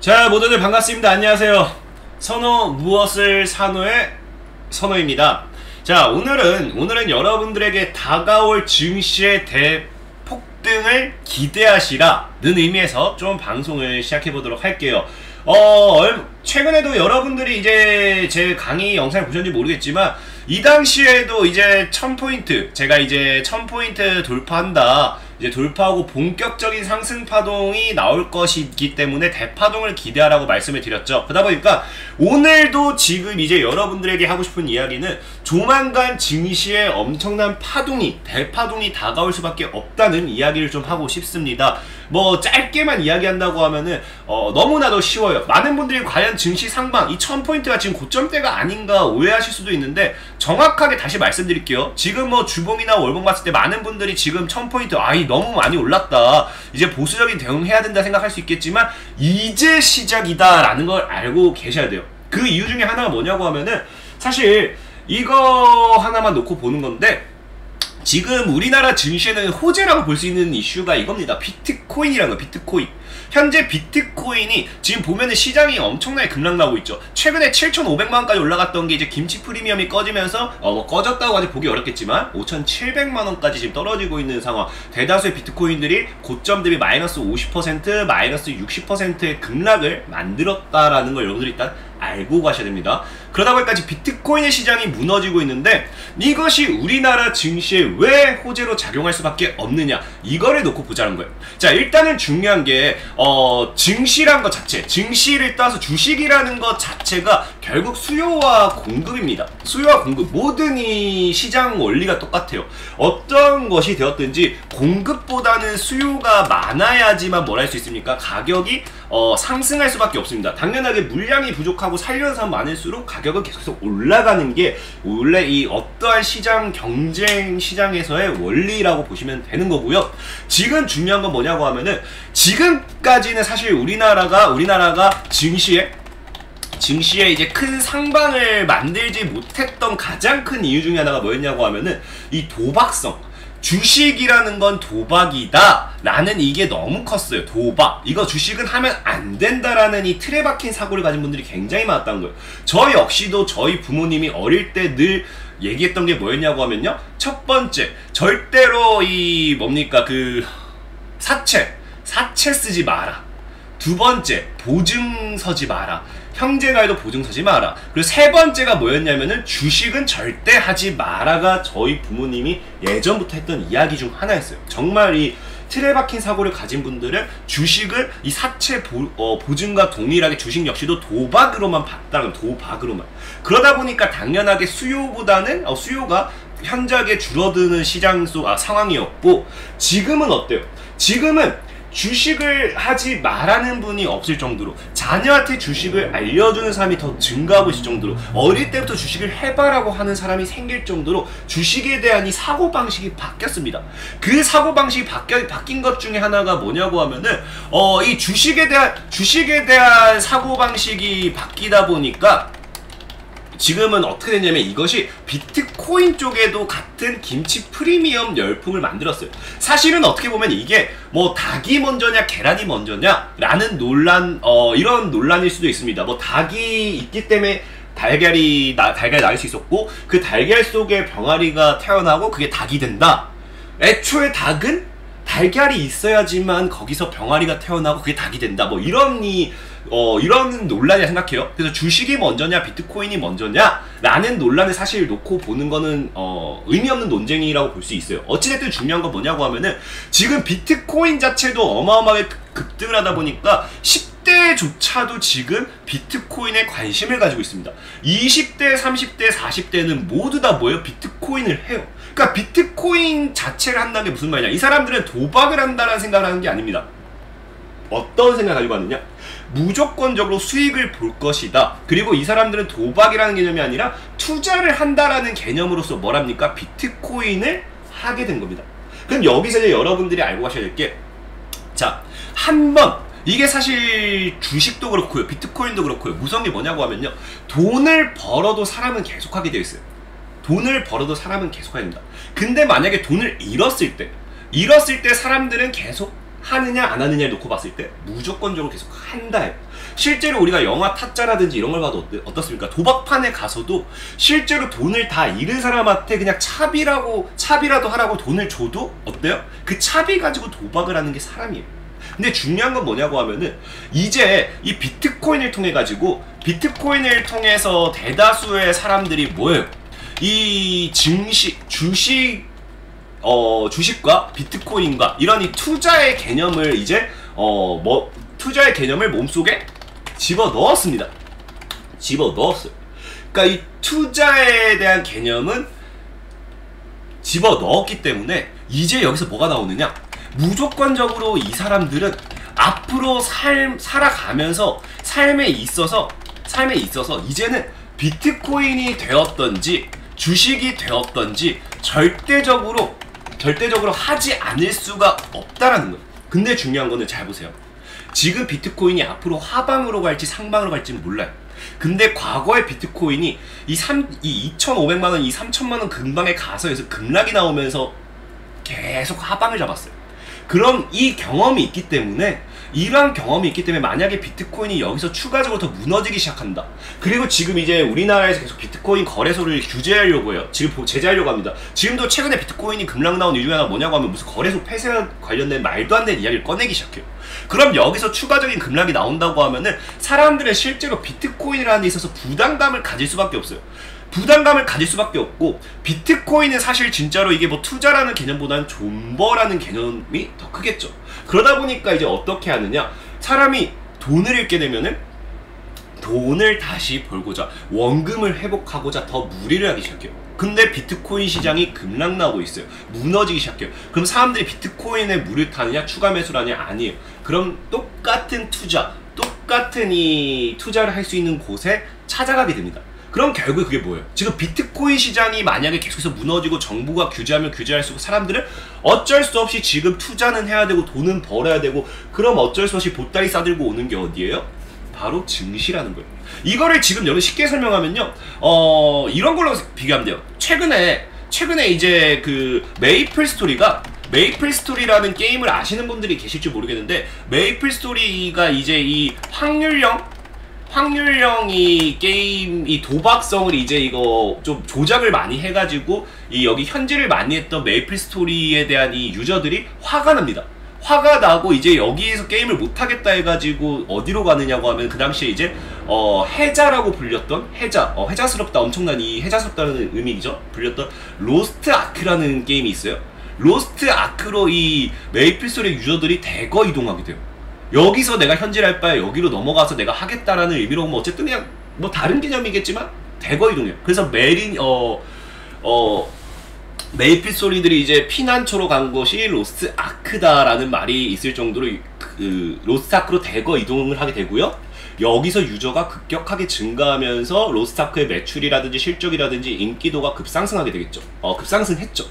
자, 모두들 반갑습니다. 안녕하세요. 선호 무엇을 산호의 선호입니다. 자, 오늘은 여러분들에게 다가올 증시의 대폭등을 기대하시라는 의미에서 좀 방송을 시작해 보도록 할게요. 최근에도 여러분들이 이제 제 강의 영상을 보셨는지 모르겠지만 이 당시에도 이제 1000포인트, 제가 이제 1000포인트 돌파한다, 이제 돌파하고 본격적인 상승 파동이 나올 것이기 때문에 대파동을 기대하라고 말씀을 드렸죠. 그러다 보니까 오늘도 지금 이제 여러분들에게 하고 싶은 이야기는 조만간 증시에 엄청난 파동이, 대파동이 다가올 수밖에 없다는 이야기를 좀 하고 싶습니다. 뭐 짧게만 이야기한다고 하면은 너무나도 쉬워요. 많은 분들이 과연 증시 상방, 이 1000포인트가 지금 고점대가 아닌가 오해하실 수도 있는데, 정확하게 다시 말씀드릴게요. 지금 뭐 주봉이나 월봉 봤을 때 많은 분들이 지금 1000포인트 아이 너무 많이 올랐다, 이제 보수적인 대응해야 된다 생각할 수 있겠지만 이제 시작이다 라는 걸 알고 계셔야 돼요. 그 이유 중에 하나가 뭐냐고 하면은 사실 이거 하나만 놓고 보는 건데, 지금 우리나라 증시에는 호재라고 볼 수 있는 이슈가 이겁니다. 비트코인이라는 거, 비트코인. 현재 비트코인이 지금 보면은 시장이 엄청나게 급락 나고 있죠. 최근에 7,500만원까지 올라갔던 게 이제 김치 프리미엄이 꺼지면서 뭐 꺼졌다고 아직 보기 어렵겠지만 5,700만원까지 지금 떨어지고 있는 상황. 대다수의 비트코인들이 고점 대비 마이너스 50%, 마이너스 60%의 급락을 만들었다라는 걸 여러분들이 일단 알고 가셔야 됩니다. 그러다 보니까 비트코인의 시장이 무너지고 있는데, 이것이 우리나라 증시에 왜 호재로 작용할 수밖에 없느냐, 이거를 놓고 보자는 거예요. 자, 일단은 중요한 게 증시란 것 자체, 증시를 따서 주식이라는 것 자체가 결국 수요와 공급입니다. 수요와 공급, 모든 이 시장 원리가 똑같아요. 어떤 것이 되었든지 공급보다는 수요가 많아야지만 뭘 할 수 있습니까? 가격이 상승할 수밖에 없습니다. 당연하게 물량이 부족하고 살려는 사람 많을수록 가격은 계속 올라가는 게 원래 이 어떠한 시장, 경쟁 시장에서의 원리라고 보시면 되는 거고요. 지금 중요한 건 뭐냐고 하면은, 지금까지는 사실 우리나라가 증시에 이제 큰 상방을 만들지 못했던 가장 큰 이유 중에 하나가 뭐였냐고 하면은 이 도박성. 주식이라는 건 도박이다 라는 이게 너무 컸어요. 도박, 이거 주식은 하면 안 된다라는 이 틀에 박힌 사고를 가진 분들이 굉장히 많았다는 거예요. 저 역시도 저희 부모님이 어릴 때 늘 얘기했던 게 뭐였냐고 하면요, 첫 번째, 절대로 이 뭡니까, 그 사채 쓰지 마라. 두 번째, 보증 서지 마라. 형제가해도 보증 서지 마라. 그리고 세 번째가 뭐였냐면은 주식은 절대 하지 마라가 저희 부모님이 예전부터 했던 이야기 중 하나였어요. 정말 이 틀에 박힌 사고를 가진 분들은 주식을 이 사채 보증과 동일하게 주식 역시도 도박으로만 봤다는, 도박으로만. 그러다 보니까 당연하게 수요가 현저하게 줄어드는 시장 상황이었고, 지금은 어때요? 지금은 주식을 하지 말라는 분이 없을 정도로, 자녀한테 주식을 알려주는 사람이 더 증가하고 있을 정도로, 어릴 때부터 주식을 해봐라고 하는 사람이 생길 정도로 주식에 대한 이 사고방식이 바뀌었습니다. 그 사고방식이 바뀐 것 중에 하나가 뭐냐고 하면은 이 주식에 대한 사고방식이 바뀌다 보니까 지금은 어떻게 됐냐면, 이것이 비트코인 쪽에도 같은 김치 프리미엄 열풍을 만들었어요. 사실은 어떻게 보면 이게 뭐 닭이 먼저냐 계란이 먼저냐 라는 이런 논란일 수도 있습니다. 뭐 닭이 있기 때문에 달걀이 낳을 수 있었고, 그 달걀 속에 병아리가 태어나고 그게 닭이 된다. 애초에 닭은 달걀이 있어야지만 거기서 병아리가 태어나고 그게 닭이 된다. 뭐 이런 논란이라 생각해요. 그래서 주식이 먼저냐 비트코인이 먼저냐 라는 논란을 사실 놓고 보는 거는 의미 없는 논쟁이라고 볼 수 있어요. 어찌됐든 중요한 건 뭐냐고 하면은, 지금 비트코인 자체도 어마어마하게 급등을 하다 보니까 10대조차도 지금 비트코인에 관심을 가지고 있습니다. 20대, 30대, 40대는 모두 다 뭐예요? 비트코인을 해요. 그러니까 비트코인 자체를 한다는 게 무슨 말이냐, 이 사람들은 도박을 한다는 생각을 하는 게 아닙니다. 어떤 생각을 가지고 왔느냐, 무조건적으로 수익을 볼 것이다. 그리고 이 사람들은 도박이라는 개념이 아니라 투자를 한다라는 개념으로서 뭘 합니까? 비트코인을 하게 된 겁니다. 그럼 여기서 이제 여러분들이 알고 가셔야 될 게, 자, 이게 사실 주식도 그렇고요, 비트코인도 그렇고요, 무서운 게 뭐냐고 하면요, 돈을 벌어도 사람은 계속하게 되어 있어요. 돈을 벌어도 사람은 계속해야 됩니다. 근데 만약에 돈을 잃었을 때 사람들은 계속 하느냐 안 하느냐를 놓고 봤을 때 무조건적으로 계속 한다예요. 실제로 우리가 영화 타짜라든지 이런 걸 봐도 어떻습니까? 도박판에 가서도 실제로 돈을 다 잃은 사람한테 그냥 차비라도 하라고 돈을 줘도 어때요? 그 차비 가지고 도박을 하는 게 사람이에요. 근데 중요한 건 뭐냐고 하면은 이제 이 비트코인을 통해 가지고 비트코인을 통해서 대다수의 사람들이 뭐예요? 이 주식과 비트코인과 이런 이 투자의 개념을 이제 투자의 개념을 몸속에 집어넣었습니다. 집어넣었어요. 그러니까 이 투자에 대한 개념은 집어넣었기 때문에 이제 여기서 뭐가 나오느냐? 무조건적으로 이 사람들은 앞으로 살아가면서 삶에 있어서 이제는 비트코인이 되었던지 주식이 되었던지 절대적으로 하지 않을 수가 없다라는 거예요. 근데 중요한 거는 잘 보세요. 지금 비트코인이 앞으로 하방으로 갈지 상방으로 갈지는 몰라요. 근데 과거의 비트코인이 이 2,500만원, 이 3,000만원 근방에 가서에서 급락이 나오면서 계속 하방을 잡았어요. 그럼 이 경험이 있기 때문에 이러한 경험이 있기 때문에 만약에 비트코인이 여기서 추가적으로 더 무너지기 시작한다. 그리고 지금 이제 우리나라에서 계속 비트코인 거래소를 규제하려고 해요. 지금 제재하려고 합니다. 지금도 최근에 비트코인이 급락 나온 이유 중에 하나 뭐냐고 하면 무슨 거래소 폐쇄와 관련된 말도 안 되는 이야기를 꺼내기 시작해요. 그럼 여기서 추가적인 급락이 나온다고 하면은 사람들은 실제로 비트코인이라는 데 있어서 부담감을 가질 수밖에 없어요. 부담감을 가질 수밖에 없고, 비트코인은 사실 진짜로 이게 뭐 투자라는 개념보다는 존버라는 개념이 더 크겠죠. 그러다 보니까 이제 어떻게 하느냐, 사람이 돈을 잃게 되면은 돈을 다시 벌고자, 원금을 회복하고자 더 무리를 하기 시작해요. 근데 비트코인 시장이 급락나고 있어요. 무너지기 시작해요. 그럼 사람들이 비트코인에 물을 타느냐, 추가 매수를 하느냐? 아니에요. 그럼 똑같은 똑같은 이 투자를 할 수 있는 곳에 찾아가게 됩니다. 그럼 결국 그게 뭐예요? 지금 비트코인 시장이 만약에 계속해서 무너지고 정부가 규제하면 규제할수록 사람들은 어쩔 수 없이 지금 투자는 해야 되고 돈은 벌어야 되고, 그럼 어쩔 수 없이 보따리 싸들고 오는 게 어디예요? 바로 증시라는 거예요. 이거를 지금 여러분 쉽게 설명하면요, 이런 걸로 비교하면 돼요. 최근에 이제 그 메이플 스토리라는 게임을 아시는 분들이 계실지 모르겠는데, 메이플 스토리가 이제 이 확률형 이 게임 이 도박성을 이제 이거 좀 조작을 많이 해가지고 이 여기 현질을 많이 했던 메이플 스토리에 대한 이 유저들이 화가 납니다. 화가 나고 이제 여기에서 게임을 못하겠다 해가지고 어디로 가느냐고 하면, 그 당시에 이제 해자라고 불렸던, 해자스럽다, 엄청난 이 해자스럽다는 의미죠. 불렸던 로스트 아크라는 게임이 있어요. 로스트 아크로 이 메이플 스토리 유저들이 대거 이동하게 돼요. 여기서 내가 현질할 바에 여기로 넘어가서 내가 하겠다라는 의미로, 뭐 어쨌든 그냥 뭐 다른 개념이겠지만 대거 이동해요. 그래서 메이플 스토리들이 이제 피난처로 간 것이 로스트 아크다라는 말이 있을 정도로 그 로스트 아크로 대거 이동을 하게 되고요. 여기서 유저가 급격하게 증가하면서 로스트 아크의 매출이라든지 실적이라든지 인기도가 급상승하게 되겠죠. 급상승했죠.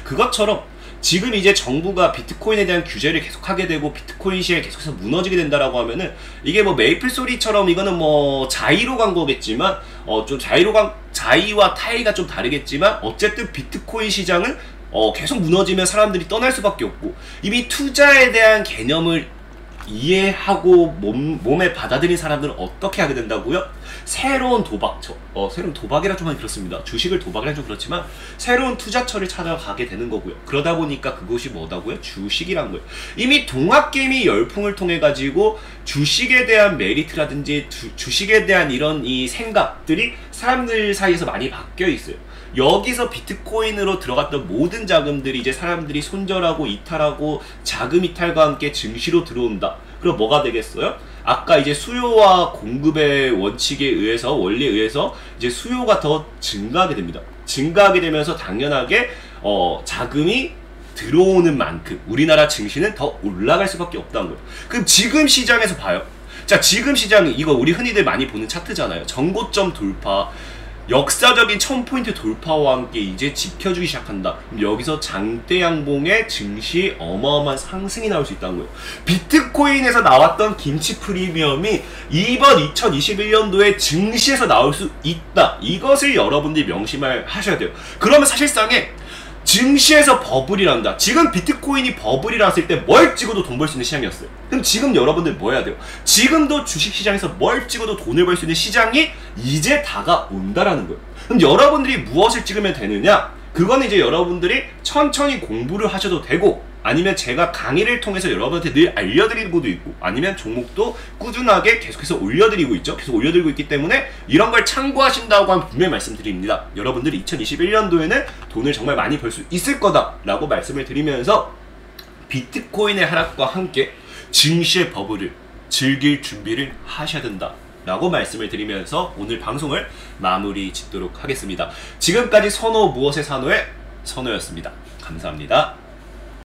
그것처럼 지금 이제 정부가 비트코인에 대한 규제를 계속하게 되고 비트코인 시장이 계속해서 무너지게 된다라고 하면은, 이게 뭐 메이플 스토리처럼 이거는 뭐 자의로 간 거겠지만, 좀 자의와 타의가 좀 다르겠지만, 어쨌든 비트코인 시장은 계속 무너지면 사람들이 떠날 수밖에 없고, 이미 투자에 대한 개념을 이해하고 몸에 받아들인 사람들은 어떻게 하게 된다고요? 새로운 새로운 도박이라 좀 많이 그렇습니다. 주식을 도박이라 좀 그렇지만 새로운 투자처를 찾아가게 되는 거고요. 그러다 보니까 그것이 뭐다고요? 주식이란 거예요. 이미 동학개미 열풍을 통해 가지고 주식에 대한 메리트라든지 주식에 대한 이런 이 생각들이 사람들 사이에서 많이 바뀌어 있어요. 여기서 비트코인으로 들어갔던 모든 자금들이 이제 사람들이 손절하고 이탈하고 자금 이탈과 함께 증시로 들어온다. 그럼 뭐가 되겠어요? 아까 이제 수요와 공급의 원칙에 의해서, 원리에 의해서 이제 수요가 더 증가하게 됩니다. 증가하게 되면서 당연하게 자금이 들어오는 만큼 우리나라 증시는 더 올라갈 수밖에 없다는 거예요. 그럼 지금 시장에서 봐요. 자, 지금 시장은 이거 우리 흔히들 많이 보는 차트잖아요. 전고점 돌파, 역사적인 1000포인트 돌파와 함께 이제 지켜주기 시작한다. 그럼 여기서 장대 양봉의 증시 어마어마한 상승이 나올 수 있다는 거예요. 비트코인에서 나왔던 김치 프리미엄이 이번 2021년도에 증시에서 나올 수 있다. 이것을 여러분들이 명심을 하셔야 돼요. 그러면 사실상에 증시에서 버블이란다. 지금 비트코인이 버블이라서 때 뭘 찍어도 돈 벌 수 있는 시장이었어요. 그럼 지금 여러분들 뭐 해야 돼요? 지금도 주식시장에서 뭘 찍어도 돈을 벌 수 있는 시장이 이제 다가온다라는 거예요. 그럼 여러분들이 무엇을 찍으면 되느냐? 그거는 이제 여러분들이 천천히 공부를 하셔도 되고, 아니면 제가 강의를 통해서 여러분한테 늘 알려드리고도 있고, 아니면 종목도 꾸준하게 계속해서 올려드리고 있죠. 계속 올려드리고 있기 때문에 이런 걸 참고하신다고 하면 분명히 말씀드립니다. 여러분들이 2021년도에는 돈을 정말 많이 벌 수 있을 거다 라고 말씀을 드리면서, 비트코인의 하락과 함께 증시의 버블을 즐길 준비를 하셔야 된다 라고 말씀을 드리면서 오늘 방송을 마무리 짓도록 하겠습니다. 지금까지 선호 무엇의 산호의 선호였습니다. 감사합니다.